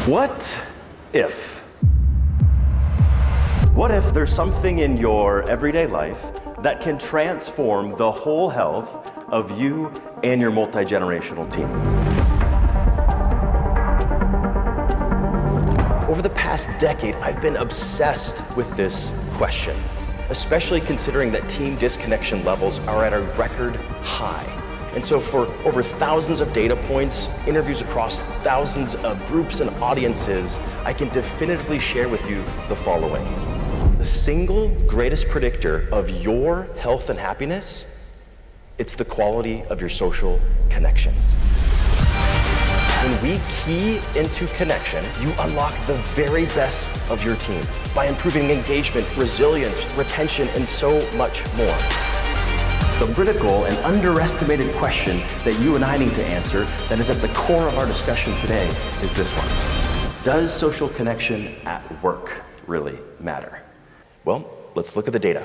What if? What if there's something in your everyday life that can transform the whole health of you and your multi-generational team? Over the past decade, I've been obsessed with this question, especially considering that team disconnection levels are at a record high. And so for over thousands of data points, interviews across thousands of groups and audiences, I can definitively share with you the following. The single greatest predictor of your health and happiness, it's the quality of your social connections. When we key into connection, you unlock the very best of your team by improving engagement, resilience, retention, and so much more. The critical and underestimated question that you and I need to answer that is at the core of our discussion today is this one. Does social connection at work really matter? Well, let's look at the data.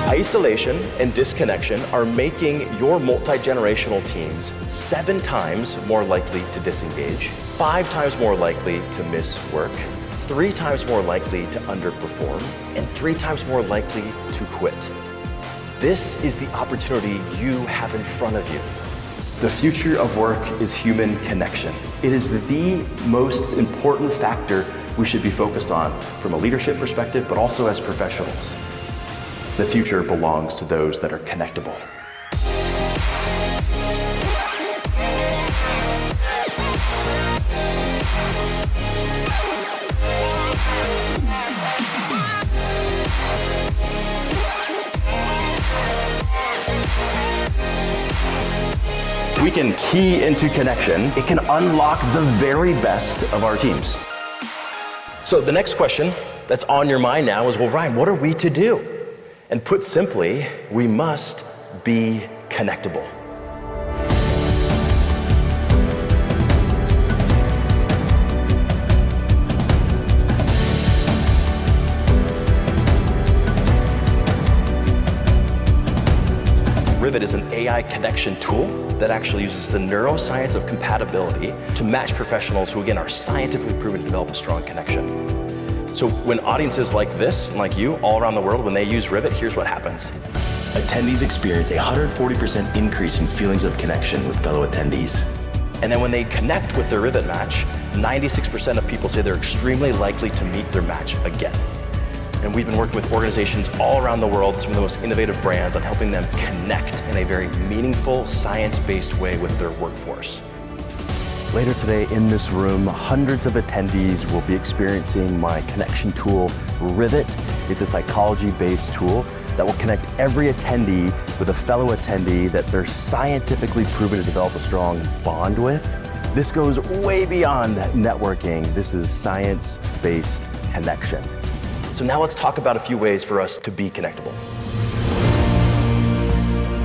Isolation and disconnection are making your multi-generational teams 7 times more likely to disengage, 5 times more likely to miss work, 3 times more likely to underperform, and 3 times more likely to quit. This is the opportunity you have in front of you. The future of work is human connection. It is the most important factor we should be focused on from a leadership perspective, but also as professionals. The future belongs to those that are connectable. We can key into connection. It can unlock the very best of our teams. So the next question that's on your mind now is, well, Ryan, what are we to do? And put simply, we must be connectable. Rivet is an AI connection tool that actually uses the neuroscience of compatibility to match professionals who, again, are scientifically proven to develop a strong connection. So when audiences like this, and like you, all around the world, when they use Rivet, here's what happens. Attendees experience a 140% increase in feelings of connection with fellow attendees. And then when they connect with their Rivet match, 96% of people say they're extremely likely to meet their match again. And we've been working with organizations all around the world, some of the most innovative brands, on helping them connect in a very meaningful, science-based way with their workforce. Later today in this room, hundreds of attendees will be experiencing my connection tool, Rivet. It's a psychology-based tool that will connect every attendee with a fellow attendee that they're scientifically proven to develop a strong bond with. This goes way beyond networking. This is science-based connection. So now let's talk about a few ways for us to be connectable.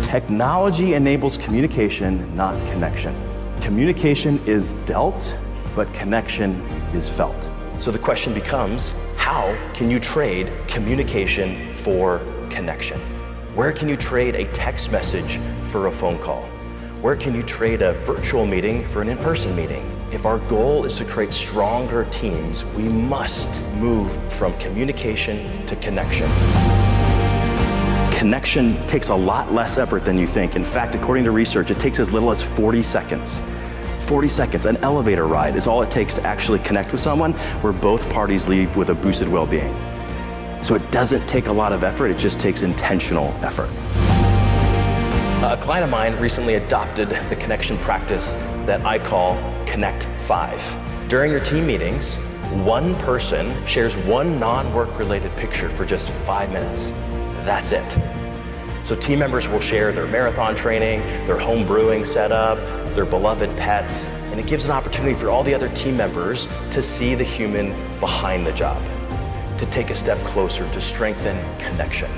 Technology enables communication, not connection. Communication is dealt, but connection is felt. So the question becomes, how can you trade communication for connection? Where can you trade a text message for a phone call? Where can you trade a virtual meeting for an in-person meeting? If our goal is to create stronger teams, we must move from communication to connection. Connection takes a lot less effort than you think. In fact, according to research, it takes as little as 40 seconds. 40 seconds, an elevator ride is all it takes to actually connect with someone where both parties leave with a boosted well-being. So it doesn't take a lot of effort, it just takes intentional effort. A client of mine recently adopted the connection practice that I call Connect 5. During your team meetings, one person shares one non-work related picture for just 5 minutes. That's it. So team members will share their marathon training, their home brewing setup, their beloved pets, and it gives an opportunity for all the other team members to see the human behind the job, to take a step closer to strengthen connection.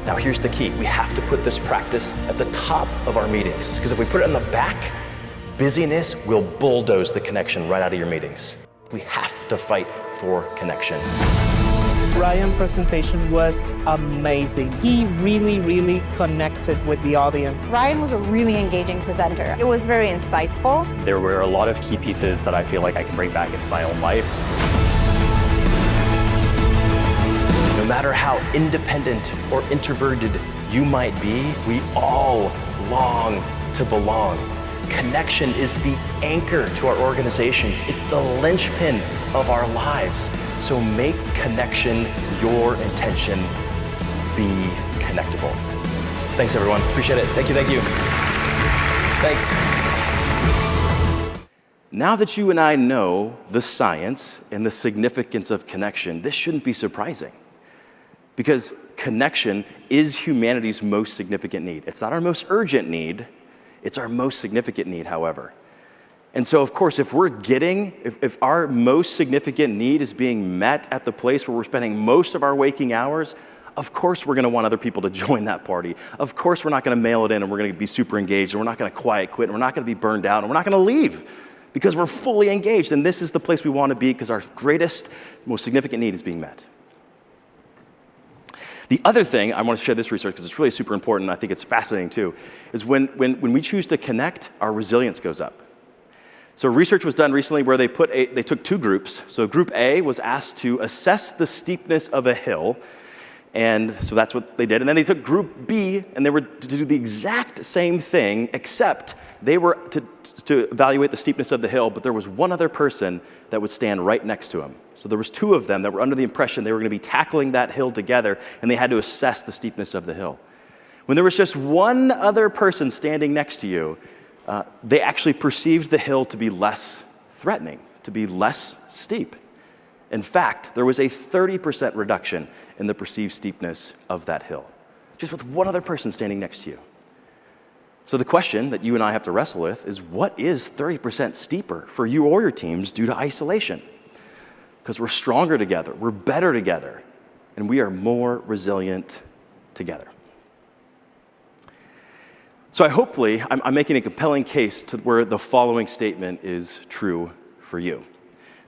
Now here's the key. We have to put this practice at the top of our meetings, because if we put it in the back, busyness will bulldoze the connection right out of your meetings. We have to fight for connection. Ryan's presentation was amazing. He really connected with the audience. Ryan was a really engaging presenter. It was very insightful. There were a lot of key pieces that I feel like I can bring back into my own life. No matter how independent or introverted you might be, we all long to belong. Connection is the anchor to our organizations. It's the linchpin of our lives. So make connection your intention. Be connectable. Thanks, everyone. Appreciate it. Thank you. Thanks. Now that you and I know the science and the significance of connection, this shouldn't be surprising. Because connection is humanity's most significant need. It's not our most urgent need. It's our most significant need, however. And so, of course, if our most significant need is being met at the place where we're spending most of our waking hours, of course we're going to want other people to join that party. Of course we're not going to mail it in and we're going to be super engaged and we're not going to quiet quit and we're not going to be burned out and we're not going to leave because we're fully engaged. And this is the place we want to be because our greatest, most significant need is being met. The other thing, I want to share this research because it's really super important, and I think it's fascinating too, is when we choose to connect, our resilience goes up. So research was done recently where they took two groups. So group A was asked to assess the steepness of a hill, and so that's what they did. And then they took group B, and they were to do the exact same thing, except they were to evaluate the steepness of the hill, but there was one other person that would stand right next to him. So there was two of them that were under the impression they were going to be tackling that hill together, and they had to assess the steepness of the hill. When there was just one other person standing next to you, they actually perceived the hill to be less threatening, to be less steep. In fact, there was a 30% reduction in the perceived steepness of that hill, just with one other person standing next to you. So the question that you and I have to wrestle with is, what is 30% steeper for you or your teams due to isolation? Because we're stronger together, we're better together, and we are more resilient together. So I'm making a compelling case to where the following statement is true for you,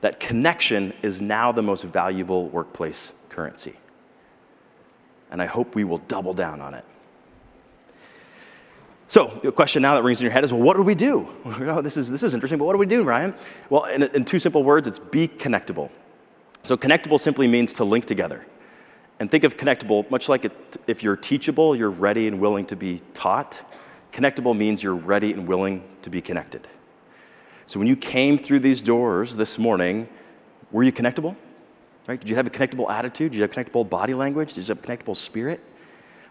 that connection is now the most valuable workplace currency. And I hope we will double down on it. So the question now that rings in your head is, well, what do we do? This is interesting, but what do we do, Ryan? Well, in two simple words, it's be connectable. So connectable simply means to link together. And think of connectable, much like if you're teachable, you're ready and willing to be taught. Connectable means you're ready and willing to be connected. So when you came through these doors this morning, were you connectable? Right? Did you have a connectable attitude? Did you have connectable body language? Did you have a connectable spirit?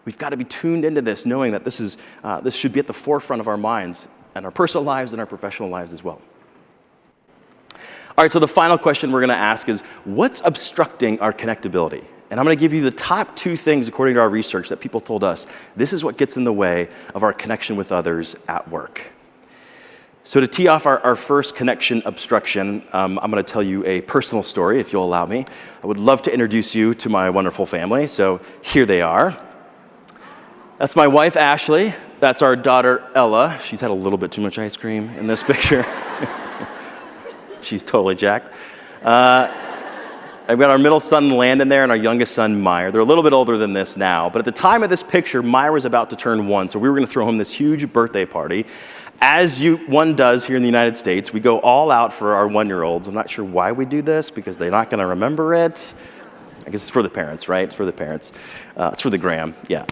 We've got to be tuned into this, knowing that this should be at the forefront of our minds and our personal lives and our professional lives as well. All right, so the final question we're going to ask is, what's obstructing our connectability? And I'm going to give you the top two things, according to our research, that people told us. This is what gets in the way of our connection with others at work. So to tee off our first connection obstruction, I'm going to tell you a personal story, if you'll allow me. I would love to introduce you to my wonderful family. So here they are. That's my wife, Ashley. That's our daughter, Ella. She's had a little bit too much ice cream in this picture. She's totally jacked. I've got our middle son, Landon, there, and our youngest son, Meyer. They're a little bit older than this now, but at the time of this picture, Meyer was about to turn 1, so we were going to throw him this huge birthday party. As one does here in the United States, we go all out for our 1-year-olds. I'm not sure why we do this, because they're not going to remember it. I guess it's for the parents, right? It's for the parents. It's for the gram, yeah.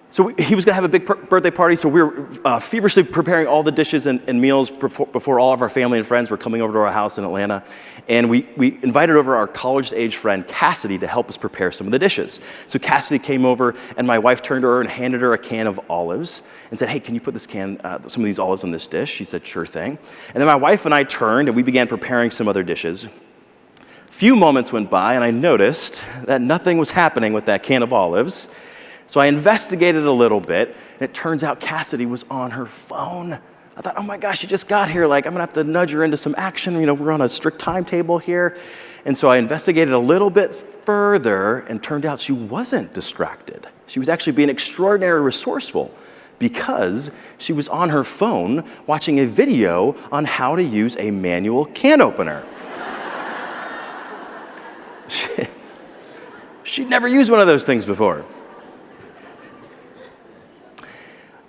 So he was going to have a big birthday party, so we were feverishly preparing all the dishes and meals before all of our family and friends were coming over to our house in Atlanta. And we invited over our college-age friend, Cassidy, to help us prepare some of the dishes. So Cassidy came over, and my wife turned to her and handed her a can of olives and said, hey, can you put some of these olives on this dish? She said, sure thing. And then my wife and I turned, and we began preparing some other dishes. A few moments went by, and I noticed that nothing was happening with that can of olives. So I investigated a little bit, and it turns out Cassidy was on her phone. I thought, oh my gosh, she just got here. I'm going to have to nudge her into some action. We're on a strict timetable here. And so I investigated a little bit further, and turned out she wasn't distracted. She was actually being extraordinarily resourceful because she was on her phone watching a video on how to use a manual can opener. She'd never used one of those things before.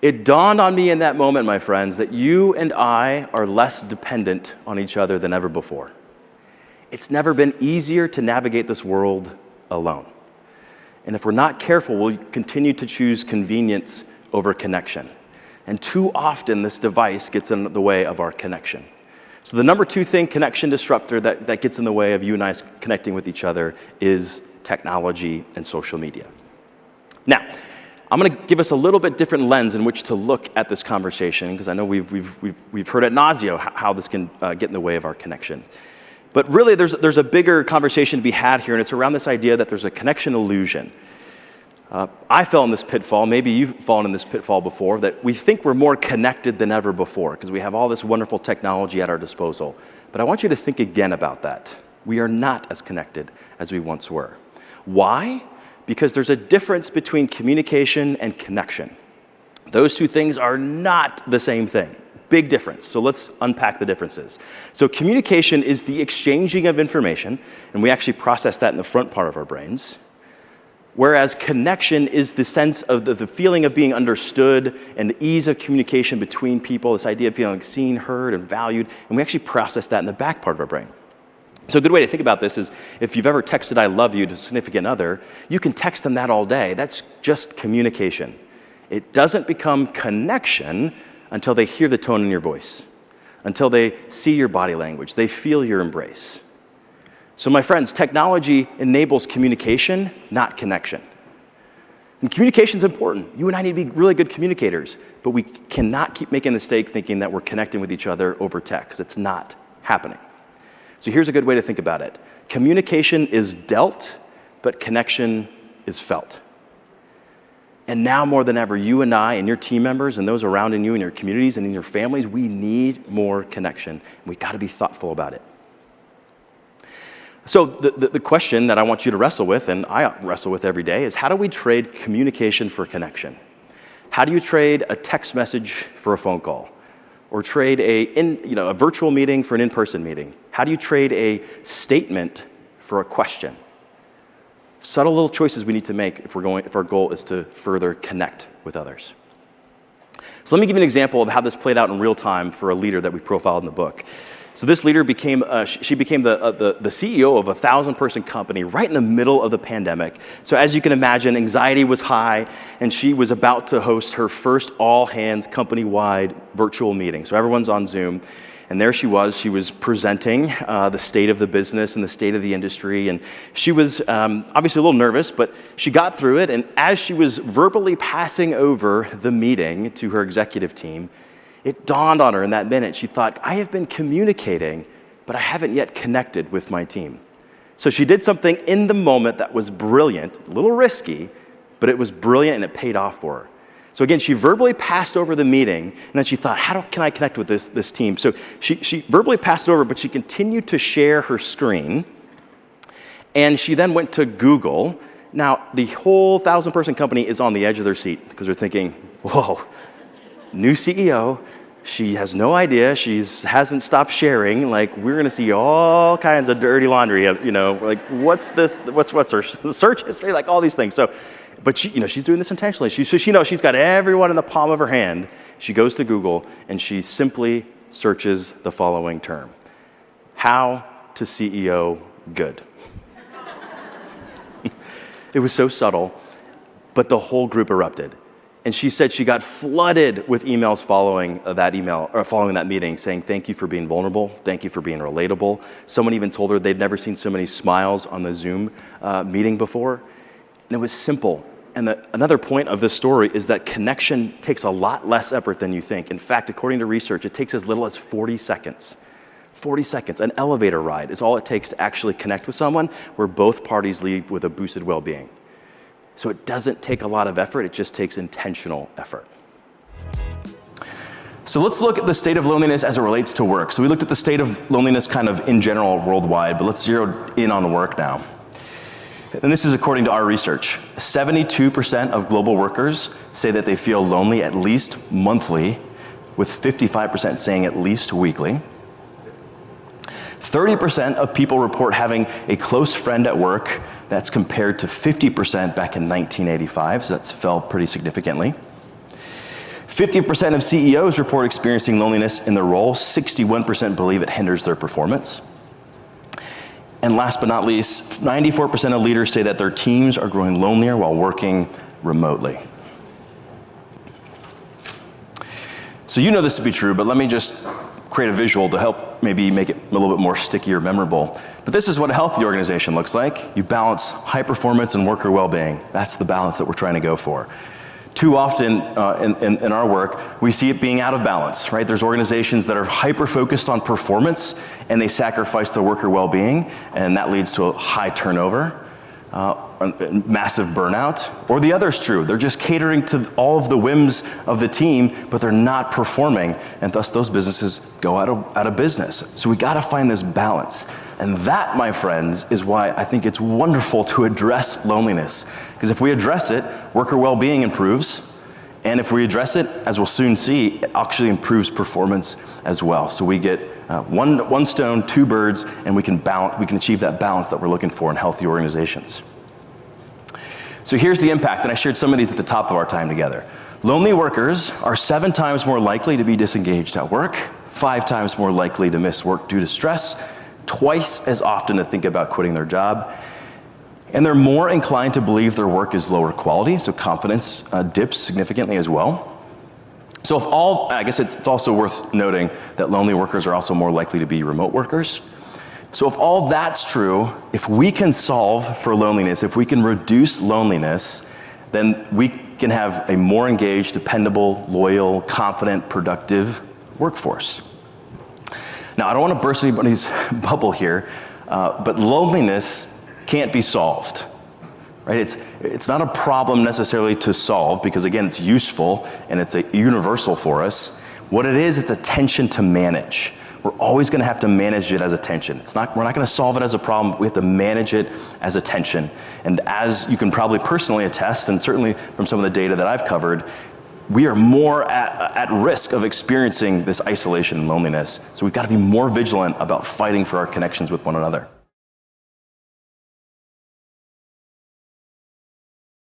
It dawned on me in that moment, my friends, that you and I are less dependent on each other than ever before. It's never been easier to navigate this world alone. And if we're not careful, we'll continue to choose convenience over connection. And too often, this device gets in the way of our connection. So the number 2 thing, connection disruptor, that gets in the way of you and I connecting with each other is technology and social media. Now, I'm going to give us a little bit different lens in which to look at this conversation, because I know we've heard ad nauseum how this can get in the way of our connection. But really, there's a bigger conversation to be had here, and it's around this idea that there's a connection illusion. I fell in this pitfall, maybe you've fallen in this pitfall before, that we think we're more connected than ever before because we have all this wonderful technology at our disposal. But I want you to think again about that. We are not as connected as we once were. Why? Because there's a difference between communication and connection. Those 2 things are not the same thing. Big difference. So let's unpack the differences. So communication is the exchanging of information, and we actually process that in the front part of our brains. Whereas connection is the sense of the feeling of being understood and the ease of communication between people, this idea of feeling seen, heard, and valued, and we actually process that in the back part of our brain. So a good way to think about this is if you've ever texted I love you to a significant other, you can text them that all day. That's just communication. It doesn't become connection until they hear the tone in your voice, until they see your body language, they feel your embrace. So my friends, technology enables communication, not connection. And communication is important. You and I need to be really good communicators, but we cannot keep making the mistake thinking that we're connecting with each other over tech, because it's not happening. So here's a good way to think about it. Communication is dealt, but connection is felt. And now more than ever, you and I and your team members and those around in you in your communities and in your families, we need more connection. And we got to be thoughtful about it. So the question that I want you to wrestle with, and I wrestle with every day, is how do we trade communication for connection? How do you trade a text message for a phone call? Or trade a virtual meeting for an in-person meeting? How do you trade a statement for a question? Subtle little choices we need to make if our goal is to further connect with others. So let me give you an example of how this played out in real time for a leader that we profiled in the book. So this leader became the CEO of a 1,000-person company right in the middle of the pandemic. So as you can imagine, anxiety was high, and she was about to host her first all-hands company-wide virtual meeting. So everyone's on Zoom, and there she was presenting the state of the business and the state of the industry, and she was obviously a little nervous, but she got through it, and as she was verbally passing over the meeting to her executive team, it dawned on her in that minute. She thought, I have been communicating, but I haven't yet connected with my team. So she did something in the moment that was brilliant, a little risky, but it was brilliant and it paid off for her. So again, she verbally passed over the meeting, and then she thought, how can I connect with this team? So she verbally passed it over, but she continued to share her screen, and she then went to Google. Now, the whole 1,000-person company is on the edge of their seat because they're thinking, whoa, new CEO, she has no idea, she hasn't stopped sharing, like we're gonna see all kinds of dirty laundry, like what's this, what's her search history, like all these things. So, but she's doing this intentionally. She knows she's got everyone in the palm of her hand. She goes to Google and she simply searches the following term: how to CEO good. It was so subtle, but the whole group erupted. And she said she got flooded with emails following that meeting saying, thank you for being vulnerable, thank you for being relatable. Someone even told her they'd never seen so many smiles on the Zoom meeting before. And it was simple. And another point of this story is that connection takes a lot less effort than you think. In fact, according to research, it takes as little as 40 seconds. 40 seconds, an elevator ride is all it takes to actually connect with someone where both parties leave with a boosted well-being. So it doesn't take a lot of effort, it just takes intentional effort. So let's look at the state of loneliness as it relates to work. So we looked at the state of loneliness kind of in general worldwide, but let's zero in on work now. And this is according to our research. 72% of global workers say that they feel lonely at least monthly, with 55% saying at least weekly. 30% of people report having a close friend at work. That's compared to 50% back in 1985, so that's fell pretty significantly. 50% of CEOs report experiencing loneliness in their role. 61% believe it hinders their performance. And last but not least, 94% of leaders say that their teams are growing lonelier while working remotely. So you know this to be true, but let me just create a visual to help maybe make it a little bit more sticky or memorable. But this is what a healthy organization looks like. You balance high performance and worker well-being. That's the balance that we're trying to go for. Too often in our work, we see it being out of balance, right? There's organizations that are hyper-focused on performance and they sacrifice their worker well-being, and that leads to a high turnover, massive burnout. Or the other is true. They're just catering to all of the whims of the team, but they're not performing, and thus those businesses go out of business. So we gotta find this balance. And that, my friends, is why I think it's wonderful to address loneliness. Because if we address it, worker well-being improves. And if we address it, as we'll soon see, it actually improves performance as well. So we get one stone, two birds, and we can achieve that balance that we're looking for in healthy organizations. So here's the impact, and I shared some of these at the top of our time together. Lonely workers are 7 times more likely to be disengaged at work, 5 times more likely to miss work due to stress, twice as often to think about quitting their job, and they're more inclined to believe their work is lower quality, so confidence dips significantly as well. So I guess it's also worth noting that lonely workers are also more likely to be remote workers. So if all that's true, if we can solve for loneliness, if we can reduce loneliness, then we can have a more engaged, dependable, loyal, confident, productive workforce. Now, I don't want to burst anybody's bubble here, but loneliness can't be solved, right? It's not a problem necessarily to solve because, again, it's useful and it's universal for us. What it is, it's a tension to manage. We're always going to have to manage it as a tension. We're not going to solve it as a problem. We have to manage it as a tension. And as you can probably personally attest, and certainly from some of the data that I've covered, we are more at risk of experiencing this isolation and loneliness. So we've got to be more vigilant about fighting for our connections with one another.